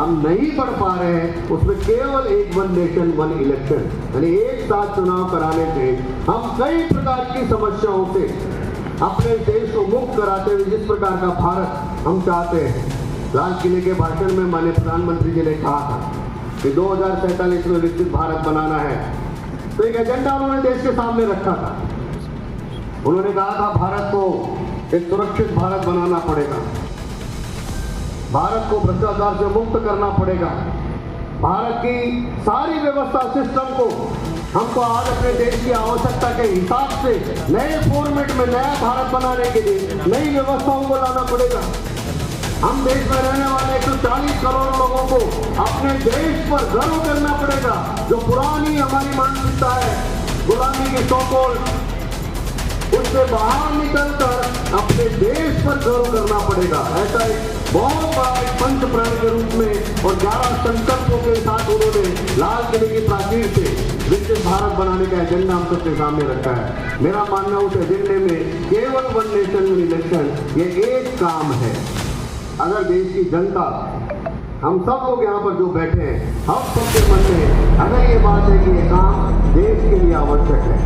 हम नहीं बढ़ पा रहे हैं, उसमें केवल एक वन नेशन वन इलेक्शन यानी एक साथ चुनाव कराने से हम कई प्रकार की समस्याओं से अपने देश को मुक्त कराते हुए जिस प्रकार का भारत हम चाहते हैं। लाल किले के भाषण में माननीय प्रधानमंत्री जी ने कहा था कि 2047 में विकसित भारत बनाना है, तो एक एजेंडा उन्होंने देश के सामने रखा था। उन्होंने कहा था भारत को एक सुरक्षित भारत बनाना पड़ेगा, भारत को भ्रष्टाचार से मुक्त करना पड़ेगा, भारत की सारी व्यवस्था सिस्टम को हमको आज अपने देश की आवश्यकता के हिसाब से नए फॉर्मेट में नया भारत बनाने के लिए नई व्यवस्थाओं को लाना पड़ेगा। हम देश में रहने वाले 140 करोड़ लोगों को अपने देश पर गर्व करना पड़ेगा। जो पुरानी हमारी मानसिकता है गुलामी की सोकोल, उससे बाहर निकलकर अपने देश पर गर्व करना पड़ेगा। ऐसा एक बहुत बड़ा एक पंच प्रण के रूप में और 11 संकल्पों के साथ उन्होंने लाल किले की प्राचीर से विकसित भारत बनाने का एजेंडा हम सबके सामने रखा है। मेरा मानना उस एजेंडे में केवल वन नेशन वन इलेक्शन ये एक काम है। अगर देश की जनता, हम सब लोग यहाँ पर जो बैठे हैं, हम सबके मन में अगर ये बात है कि ये काम देश के लिए आवश्यक है,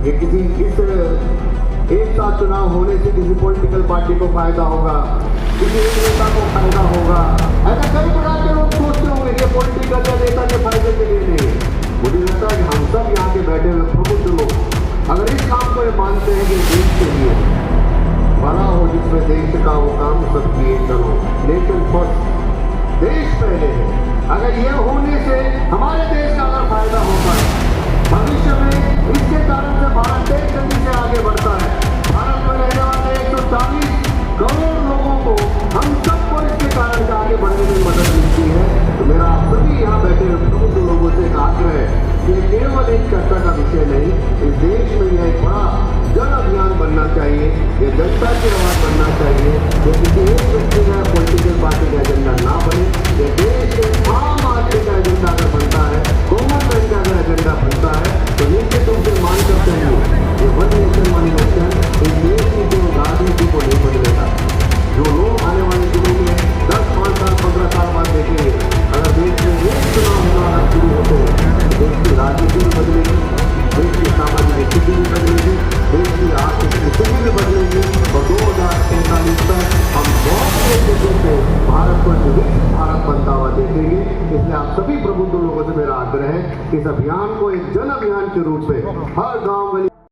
ये किसी इस एक साथ चुनाव होने से किसी पॉलिटिकल पार्टी को फायदा होगा, किसी एक नेता को फायदा होगा, ऐसा कई प्रकार के लोग सोचते होंगे कि पॉलिटिकल या नेता के फायदे के लिए नहीं है। मुझे लगता है कि हम सब यहाँ के बैठे हुए प्रबुद्ध लोग अगर इस काम को ये मानते हैं कि देश के लिए बड़ा हो, जिसमें देश का वो काम सब किए चलो, नेशन फर्स्ट, देश पहले है, अगर ये होने से हमारे देश का अगर फायदा होता है भविष्य में, इसके कारण से भारत तेज गति से आगे बढ़ता है। भारत में रहने वाले 140 करोड़ लोगों को, हम सबको इसके कारण से आगे बढ़ने में मदद मिलती है। तो मेरा आप सभी यहाँ बैठे प्रबुद्ध लोगों से एक आग्रह है कि केवल एक चर्चा का विषय नहीं, इस देश में यह एक बड़ा जन अभियान बनना चाहिए, ये जनता की आवाज बनना चाहिए। ये किसी एक व्यक्ति का पॉलिटिकल पार्टी का एजेंडा ना बने, ये देश के आम आदमी का एजेंडा अगर बनता है, कॉमन मैन का अगर एजेंडा बनता है, तो निश्चित रूप से मान सकते हैं ये वन नेशन वन इलेक्शन इस देश की जो राजनीति को नहीं बदलेगा। जो लोग आने वाले दिनों में 10, 5 साल 15 साल बाद देखेंगे, अगर देश में एक चुनाव होना शुरू होते हैं, देश की राजनीति भी बदलेगी, देश की सामाजिक स्थिति भी बदलेगी, देश की आर्थिक स्थिति भी बदलेगी और 2047 तक हम बहुत से देशों से भारत को विकसित भारत बनता हुआ देखेंगे। इसलिए आप सभी प्रबुद्ध लोगों से मेरा आग्रह है कि इस अभियान को एक जन अभियान के रूप में हर गांव में